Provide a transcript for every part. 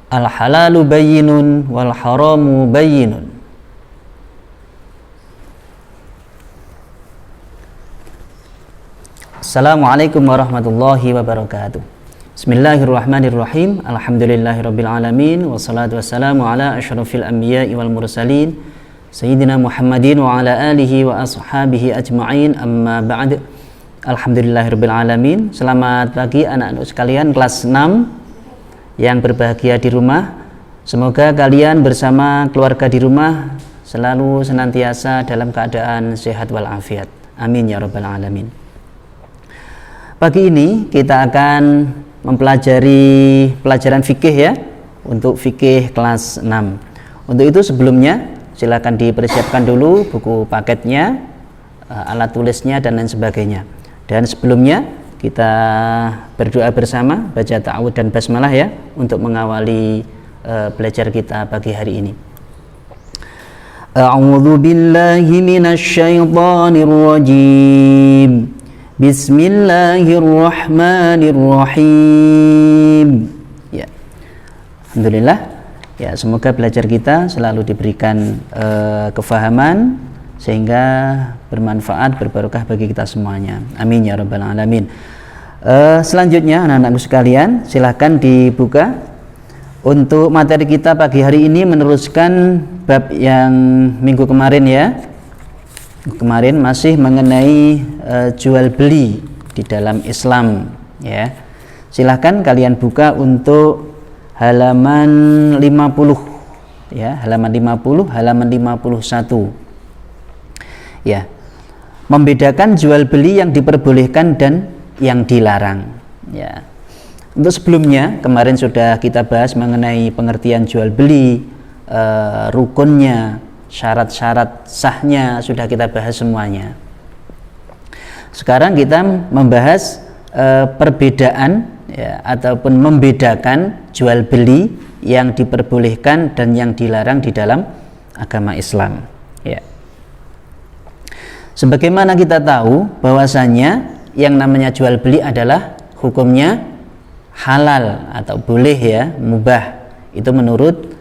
Al halalu bayyinun wal haramu bayyinun. Assalamualaikum warahmatullahi wabarakatuh. Bismillahirrahmanirrahim. Alhamdulillahirabbil alamin wassalatu wassalamu ala asyrafil anbiya'i wal mursalin sayyidina Muhammadin wa ala alihi wa ashabihi ajma'in. Amma ba'd. Alhamdulillahirabbil alamin. Selamat pagi anak-anak sekalian kelas 6 yang berbahagia di rumah. Semoga kalian bersama keluarga di rumah selalu senantiasa dalam keadaan sehat walafiat. Amin ya rabbal alamin. Pagi ini kita akan mempelajari pelajaran fikih ya, untuk fikih kelas 6. Untuk itu sebelumnya silakan dipersiapkan dulu buku paketnya, alat tulisnya dan lain sebagainya. Dan sebelumnya kita berdoa bersama, baca ta'awudz dan basmalah ya, untuk mengawali belajar kita pagi hari ini. A'udzu billahi minasy syaithanir rajim. Bismillahirrahmanirrahim. Ya, alhamdulillah. Ya, semoga belajar kita selalu diberikan kefahaman sehingga bermanfaat, berbarokah bagi kita semuanya. Amin ya rabbal alamin. Selanjutnya anak-anakku sekalian, silahkan dibuka untuk materi kita pagi hari ini, meneruskan bab yang minggu kemarin ya. Kemarin masih mengenai jual beli di dalam Islam ya. Silahkan kalian buka untuk halaman 50 ya, halaman 50, halaman 51 ya. Membedakan jual beli yang diperbolehkan dan yang dilarang ya. Untuk sebelumnya kemarin sudah kita bahas mengenai pengertian jual beli, rukunnya, syarat-syarat sahnya sudah kita bahas semuanya. Sekarang kita membahas perbedaan ya, ataupun membedakan jual beli yang diperbolehkan dan yang dilarang di dalam agama Islam ya. Sebagaimana kita tahu bahwasanya yang namanya jual beli adalah hukumnya halal atau boleh ya, mubah, itu menurut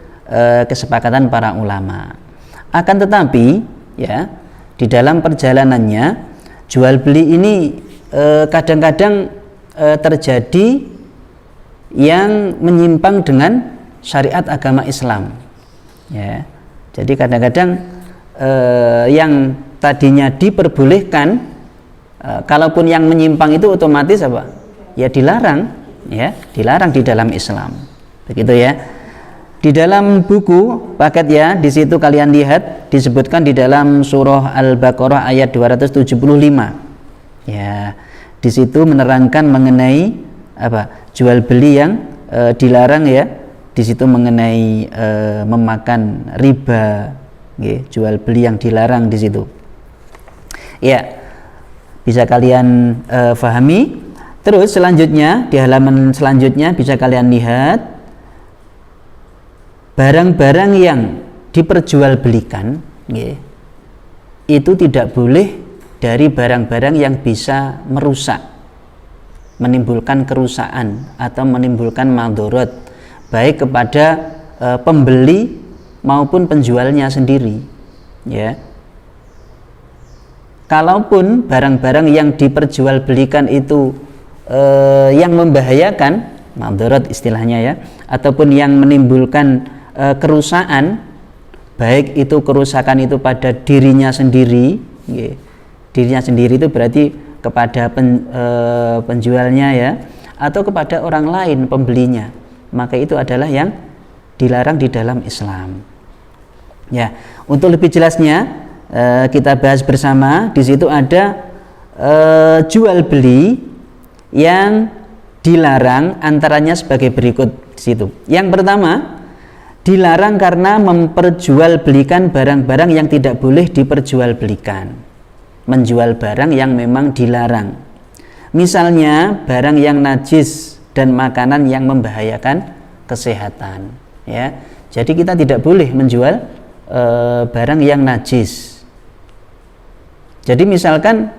kesepakatan para ulama. Akan tetapi ya, di dalam perjalanannya jual beli ini kadang-kadang terjadi yang menyimpang dengan syariat agama Islam ya. Jadi kadang-kadang yang tadinya diperbolehkan, kalaupun yang menyimpang itu otomatis apa? Ya dilarang ya, dilarang di dalam Islam. Begitu ya. Di dalam buku paket ya, di situ kalian lihat disebutkan di dalam surah Al-Baqarah ayat 275. Ya, di situ menerangkan mengenai apa? Jual beli yang dilarang ya. Di situ mengenai memakan riba, ya, jual beli yang dilarang di situ. Ya, bisa kalian fahami. Terus selanjutnya di halaman selanjutnya bisa kalian lihat barang-barang yang diperjualbelikan ya, itu tidak boleh dari barang-barang yang bisa merusak, menimbulkan kerusakan atau menimbulkan madharat baik kepada pembeli maupun penjualnya sendiri ya. Kalaupun barang-barang yang diperjualbelikan itu yang membahayakan, madharat istilahnya ya, ataupun yang menimbulkan kerusakan, baik itu kerusakan itu pada dirinya sendiri ya. Dirinya sendiri itu berarti kepada penjualnya ya, atau kepada orang lain pembelinya, maka itu adalah yang dilarang di dalam Islam ya. Untuk lebih jelasnya kita bahas bersama. Di situ ada jual beli yang dilarang, antaranya sebagai berikut di situ. Yang pertama, dilarang karena memperjualbelikan barang-barang yang tidak boleh diperjualbelikan, menjual barang yang memang dilarang. Misalnya barang yang najis dan makanan yang membahayakan kesehatan ya. Jadi kita tidak boleh menjual barang yang najis. Jadi misalkan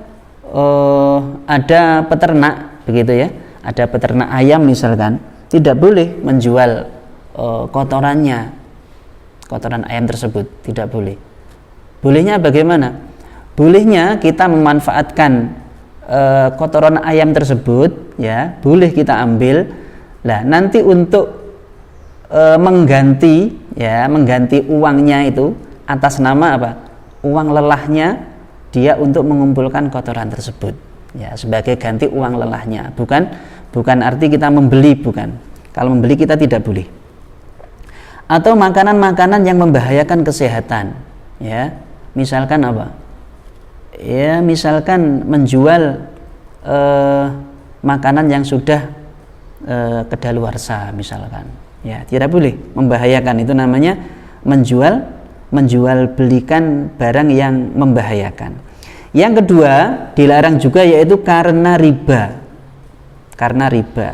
ada peternak begitu ya, ada peternak ayam misalkan, tidak boleh menjual kotorannya, kotoran ayam tersebut, tidak boleh. Bolehnya bagaimana? Bolehnya kita memanfaatkan kotoran ayam tersebut, ya, boleh kita ambil. Lah nanti untuk mengganti uangnya itu atas nama apa? Uang lelahnya dia untuk mengumpulkan kotoran tersebut, ya, sebagai ganti uang lelahnya. Bukan arti kita membeli, bukan. Kalau membeli kita tidak boleh. Atau makanan-makanan yang membahayakan kesehatan, ya, misalkan apa? Ya, misalkan menjual makanan yang sudah kedaluarsa, misalkan, ya, tidak boleh, membahayakan. Itu namanya menjual belikan barang yang membahayakan. Yang kedua dilarang juga, yaitu karena riba.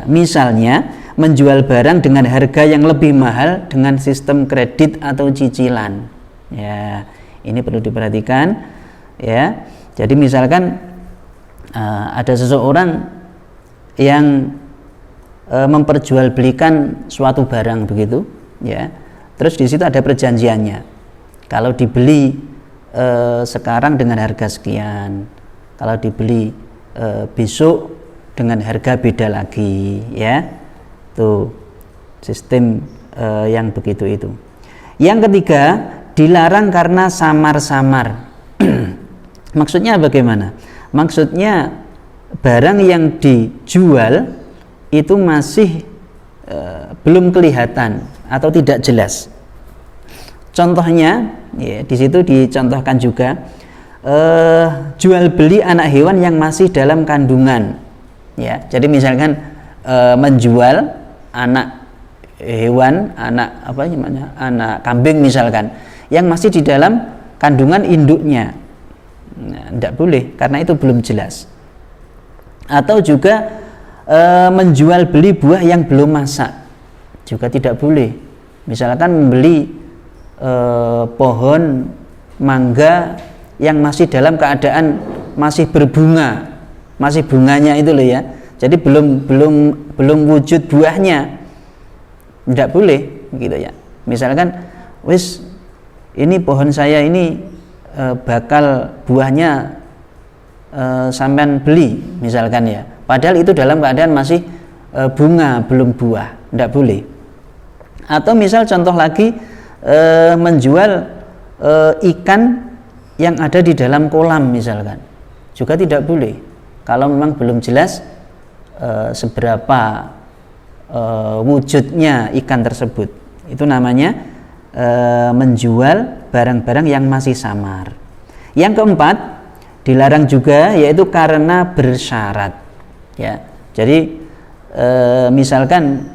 Misalnya menjual barang dengan harga yang lebih mahal dengan sistem kredit atau cicilan, ya, ini perlu diperhatikan, ya. Jadi misalkan ada seseorang yang memperjualbelikan suatu barang begitu, ya, terus di situ ada perjanjiannya. Kalau dibeli sekarang dengan harga sekian, kalau dibeli besok dengan harga beda lagi, ya, tuh sistem yang begitu itu. Yang ketiga dilarang karena samar-samar. Maksudnya bagaimana? Maksudnya barang yang dijual itu masih belum kelihatan atau tidak jelas. Contohnya, ya, di situ dicontohkan juga jual beli anak hewan yang masih dalam kandungan, ya. Jadi misalkan menjual anak hewan, anak kambing misalkan, yang masih di dalam kandungan induknya, nah, tidak boleh karena itu belum jelas. Atau juga menjual beli buah yang belum masak, juga tidak boleh. Misalkan membeli pohon mangga yang masih dalam keadaan masih berbunga, masih bunganya itu loh, ya. Jadi belum wujud buahnya, tidak boleh gitu, ya. Misalkan ini pohon saya ini bakal buahnya sampean beli misalkan, ya, padahal itu dalam keadaan masih bunga, belum buah, tidak boleh. Atau misal contoh lagi, menjual ikan yang ada di dalam kolam misalkan, juga tidak boleh kalau memang belum jelas seberapa wujudnya ikan tersebut. Itu namanya menjual barang-barang yang masih samar. Yang keempat dilarang juga, yaitu karena bersyarat, ya. Jadi misalkan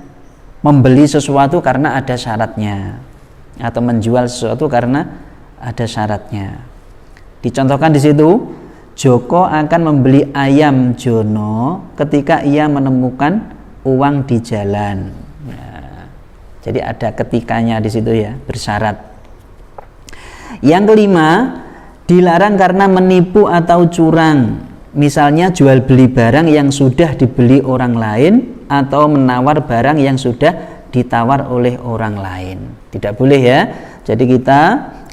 membeli sesuatu karena ada syaratnya, atau menjual sesuatu karena ada syaratnya. Dicontohkan di situ, Joko akan membeli ayam Jono ketika ia menemukan uang di jalan. Nah, jadi ada ketikanya di situ, ya, bersyarat. Yang kelima, dilarang karena menipu atau curang. Misalnya jual beli barang yang sudah dibeli orang lain atau menawar barang yang sudah ditawar oleh orang lain. Tidak boleh, ya. Jadi kita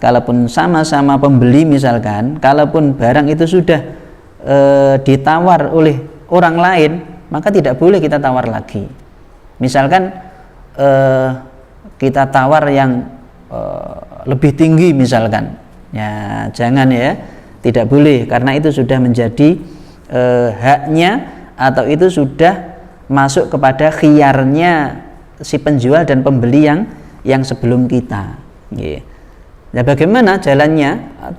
kalaupun sama-sama pembeli misalkan, kalaupun barang itu sudah ditawar oleh orang lain, maka tidak boleh kita tawar lagi. Misalkan kita tawar yang lebih tinggi misalkan, ya jangan, ya, tidak boleh, karena itu sudah menjadi haknya, atau itu sudah masuk kepada khiyarnya si penjual dan pembeli yang sebelum kita. Nah, bagaimana jalannya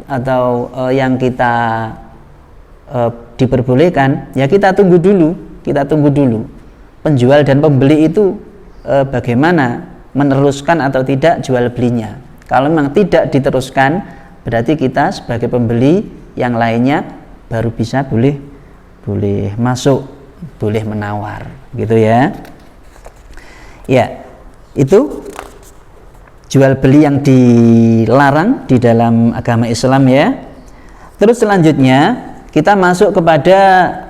atau yang kita diperbolehkan? Ya kita tunggu dulu penjual dan pembeli itu bagaimana meneruskan atau tidak jual belinya. Kalau memang tidak diteruskan, berarti kita sebagai pembeli yang lainnya baru bisa boleh masuk, boleh menawar, gitu, ya. Ya, itu jual beli yang dilarang di dalam agama Islam, ya. Terus selanjutnya kita masuk kepada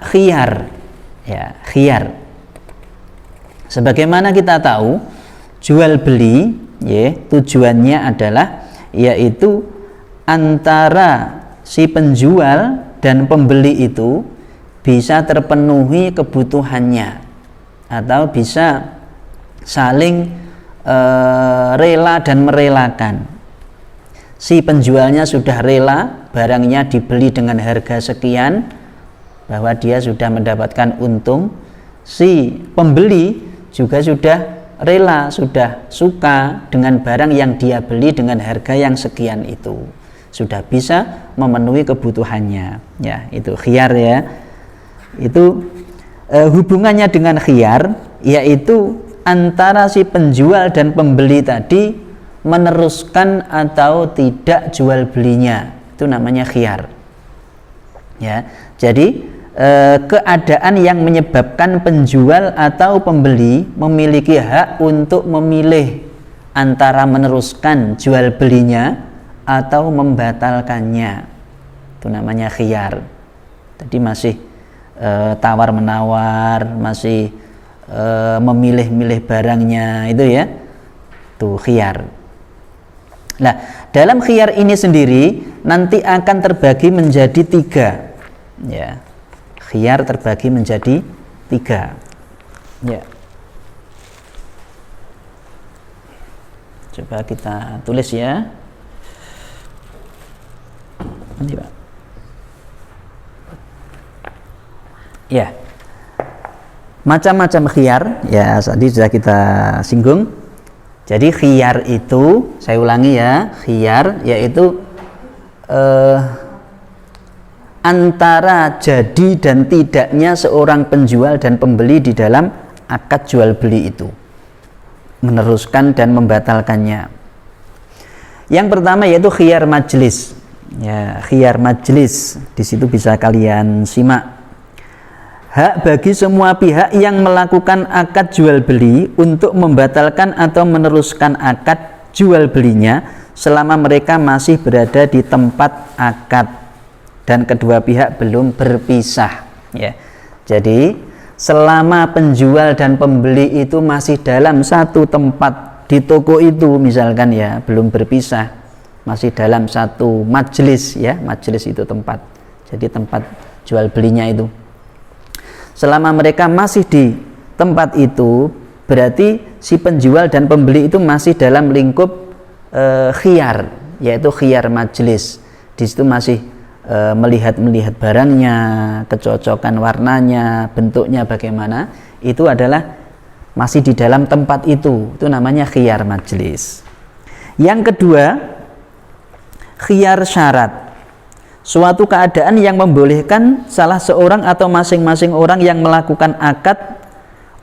khiyar, ya, khiyar. Sebagaimana kita tahu, jual beli ya, tujuannya adalah yaitu antara si penjual dan pembeli itu bisa terpenuhi kebutuhannya atau bisa saling rela dan merelakan. Si penjualnya sudah rela barangnya dibeli dengan harga sekian, bahwa dia sudah mendapatkan untung. Si pembeli juga sudah rela, sudah suka dengan barang yang dia beli dengan harga yang sekian itu, sudah bisa memenuhi kebutuhannya. Ya, itu khiyar ya. Itu hubungannya dengan khiyar yaitu antara si penjual dan pembeli tadi meneruskan atau tidak jual belinya, itu namanya khiyar ya. Jadi keadaan yang menyebabkan penjual atau pembeli memiliki hak untuk memilih antara meneruskan jual belinya atau membatalkannya, itu namanya khiyar. Jadi masih tawar menawar, masih memilih-milih barangnya, itu ya, itu khiyar. Nah, dalam khiyar ini sendiri nanti akan terbagi menjadi 3 ya. Khiyar terbagi menjadi 3 ya. Coba kita tulis ya. Nanti Pak. Ya. Macam-macam khiyar ya, tadi sudah kita singgung. Jadi khiyar itu, saya ulangi ya, khiyar yaitu antara jadi dan tidaknya seorang penjual dan pembeli di dalam akad jual beli itu, meneruskan dan membatalkannya. Yang pertama yaitu khiyar majlis. Ya, khiyar majlis di situ bisa kalian simak. Hak bagi semua pihak yang melakukan akad jual beli untuk membatalkan atau meneruskan akad jual belinya selama mereka masih berada di tempat akad dan kedua pihak belum berpisah ya. Jadi selama penjual dan pembeli itu masih dalam satu tempat di toko itu misalkan ya, belum berpisah, masih dalam satu majelis ya, majelis itu tempat, jadi tempat jual belinya itu. Selama mereka masih di tempat itu, berarti si penjual dan pembeli itu masih dalam lingkup khiyar, yaitu khiyar majelis. Di situ masih melihat barangnya, kecocokan warnanya, bentuknya bagaimana, itu adalah masih di dalam tempat itu namanya khiyar majelis. Yang kedua, khiyar syarat. Suatu keadaan yang membolehkan salah seorang atau masing-masing orang yang melakukan akad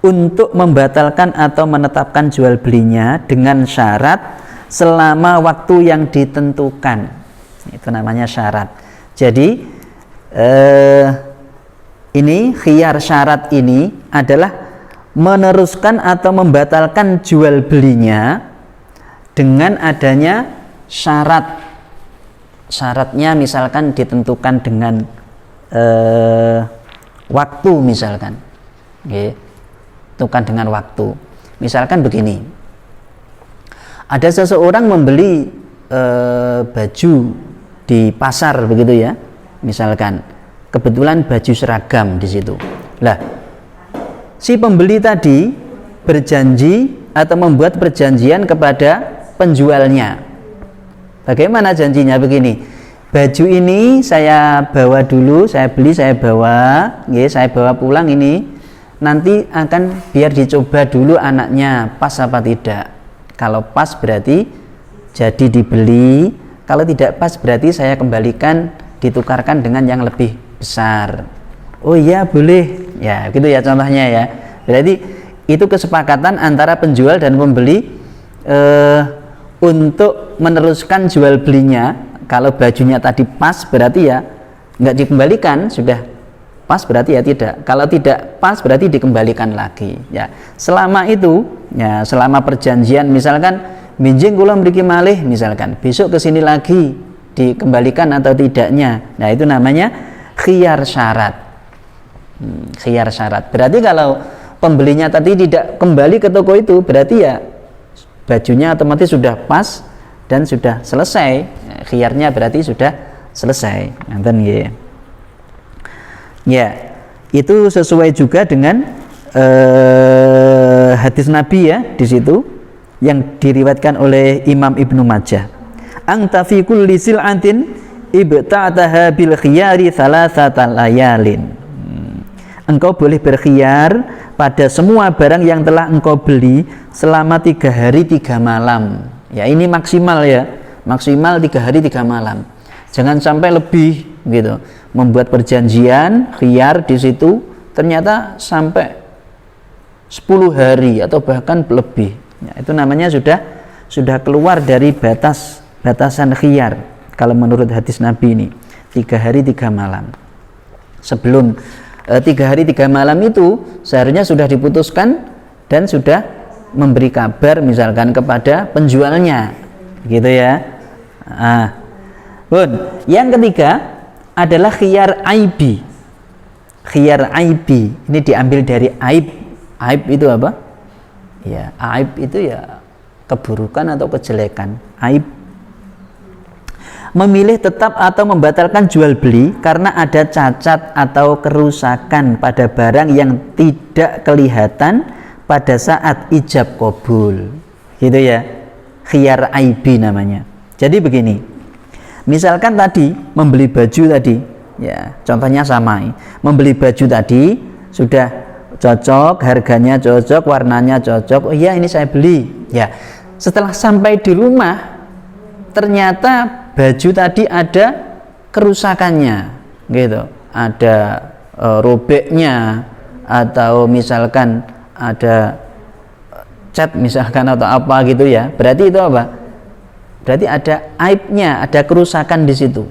untuk membatalkan atau menetapkan jual belinya dengan syarat selama waktu yang ditentukan. Itu namanya syarat. Jadi ini khiyar syarat ini adalah meneruskan atau membatalkan jual belinya dengan adanya syarat. Syaratnya misalkan ditentukan dengan waktu misalkan, tentukan dengan waktu. Misalkan begini, ada seseorang membeli baju di pasar begitu ya, misalkan kebetulan baju seragam di situ. Lah, si pembeli tadi berjanji atau membuat perjanjian kepada penjualnya. Bagaimana janjinya? Begini, baju ini saya bawa dulu, saya beli, saya bawa, saya bawa pulang ini, nanti akan biar dicoba dulu anaknya pas apa tidak. Kalau pas berarti jadi dibeli, kalau tidak pas berarti saya kembalikan, ditukarkan dengan yang lebih besar. Oh iya boleh, ya gitu ya contohnya ya. Berarti itu kesepakatan antara penjual dan pembeli untuk meneruskan jual belinya. Kalau bajunya tadi pas berarti ya nggak dikembalikan, sudah pas berarti ya tidak. Kalau tidak pas berarti dikembalikan lagi ya. Selama itu ya, selama perjanjian misalkan minjing kula mriki malih misalkan, besok kesini lagi dikembalikan atau tidaknya. Nah itu namanya khiyar syarat. Khiyar syarat berarti kalau pembelinya tadi tidak kembali ke toko itu berarti ya bajunya otomatis sudah pas dan sudah selesai. Khiyarnya berarti sudah selesai. Nanten nggih. Ya, itu sesuai juga dengan hadis Nabi ya di situ yang diriwayatkan oleh Imam Ibnu Majah. Anta fi kulli sil'atin ibta'taha bil khiyari thalathata layalin. Engkau boleh berkhiyar pada semua barang yang telah engkau beli selama 3 hari 3 malam. Ya, ini maksimal ya, maksimal 3 hari 3 malam. Jangan sampai lebih gitu. Membuat perjanjian khiyar di situ ternyata sampai 10 hari atau bahkan lebih. Ya, itu namanya sudah keluar dari batasan khiyar. Kalau menurut hadis Nabi ini 3 hari 3 malam. Sebelum 3 hari 3 malam itu seharusnya sudah diputuskan dan sudah memberi kabar misalkan kepada penjualnya, gitu ya. Yang ketiga adalah khiyar aibi. Khiyar aibi ini diambil dari aib. Aib itu apa? Ya, aib itu ya keburukan atau kejelekan. Aib. Memilih tetap atau membatalkan jual beli karena ada cacat atau kerusakan pada barang yang tidak kelihatan pada saat ijab qabul. Gitu ya. Khiyar aibi namanya. Jadi begini. Misalkan tadi membeli baju tadi, ya, contohnya sama. Membeli baju tadi sudah cocok, harganya cocok, warnanya cocok. Oh iya, ini saya beli. Ya. Setelah sampai di rumah ternyata baju tadi ada kerusakannya, gitu. Ada robeknya atau misalkan ada cat misalkan atau apa gitu ya. Berarti itu apa? Berarti ada aibnya, ada kerusakan di situ.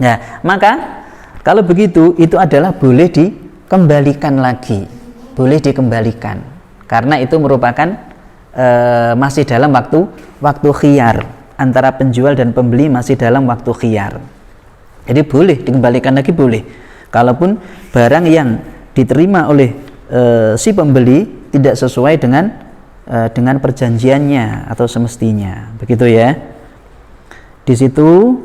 Nah, maka kalau begitu itu adalah boleh dikembalikan lagi, boleh dikembalikan, karena itu merupakan masih dalam waktu khiyar, antara penjual dan pembeli masih dalam waktu khiyar. Jadi boleh dikembalikan lagi, boleh. Kalaupun barang yang diterima oleh si pembeli tidak sesuai dengan perjanjiannya atau semestinya, begitu ya. Di situ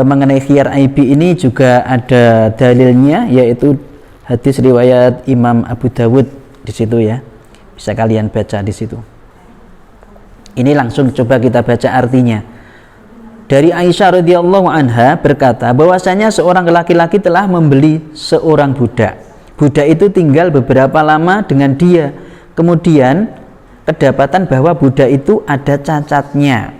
mengenai khiyar aibi ini juga ada dalilnya, yaitu hadis riwayat Imam Abu Dawud di situ ya. Bisa kalian baca di situ. Ini langsung coba kita baca artinya. Dari Aisyah radhiyallahu anha berkata bahwasanya seorang laki-laki telah membeli seorang budak. Budak itu tinggal beberapa lama dengan dia. Kemudian kedapatan bahwa budak itu ada cacatnya.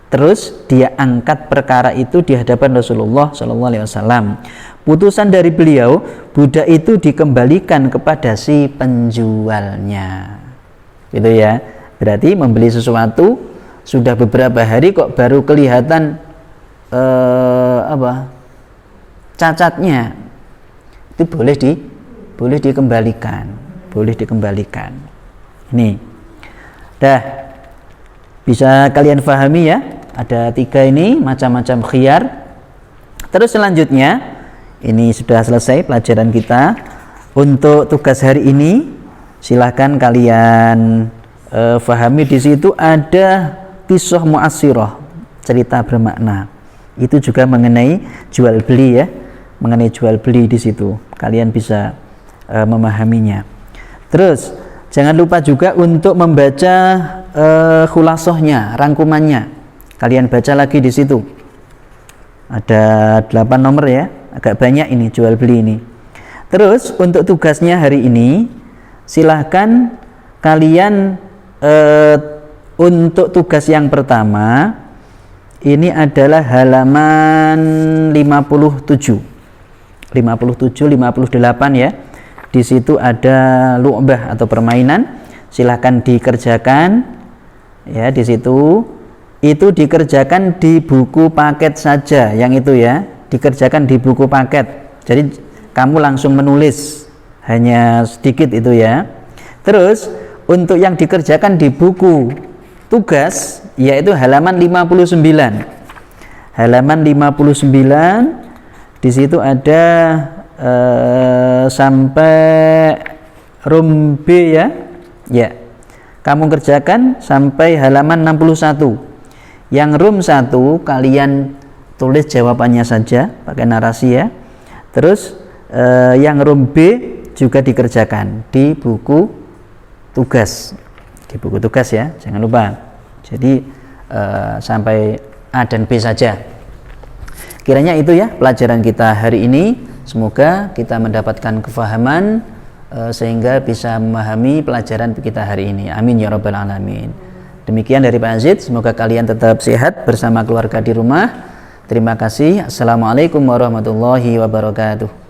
Terus dia angkat perkara itu di hadapan Rasulullah SAW. Putusan dari beliau, budak itu dikembalikan kepada si penjualnya. Gitu ya. Berarti membeli sesuatu sudah beberapa hari kok baru kelihatan cacatnya. Itu boleh dikembalikan. Boleh dikembalikan. Ini. Dah, bisa kalian pahami ya, ada 3 ini macam-macam khiyar. Terus selanjutnya, ini sudah selesai pelajaran kita. Untuk tugas hari ini silahkan kalian pahami, di situ ada kisah mu'assirah, cerita bermakna. Itu juga mengenai jual beli ya, mengenai jual beli di situ. Kalian bisa memahaminya. Terus jangan lupa juga untuk membaca khulasahnya, rangkumannya. Kalian baca lagi di situ. Ada 8 nomor ya, agak banyak ini jual beli ini. Terus untuk tugasnya hari ini, silahkan kalian untuk tugas yang pertama ini adalah halaman 57, 58 ya. Di situ ada lu'bah atau permainan, silahkan dikerjakan ya. Di situ itu dikerjakan di buku paket saja, yang itu ya, dikerjakan di buku paket. Jadi kamu langsung menulis hanya sedikit itu ya. Terus untuk yang dikerjakan di buku tugas yaitu halaman 59. Halaman 59 di situ ada sampai rum B ya. Ya. kamu kerjakan sampai halaman 61. Yang room 1 kalian tulis jawabannya saja pakai narasi ya. Terus yang room B juga dikerjakan di buku tugas. Di buku tugas ya, jangan lupa. Jadi sampai A dan B saja. Kiranya itu ya pelajaran kita hari ini. Semoga kita mendapatkan kefahaman sehingga bisa memahami pelajaran kita hari ini. Amin ya rabbal alamin. Demikian dari Pak Aziz. Semoga kalian tetap sehat bersama keluarga di rumah. Terima kasih. Assalamualaikum warahmatullahi wabarakatuh.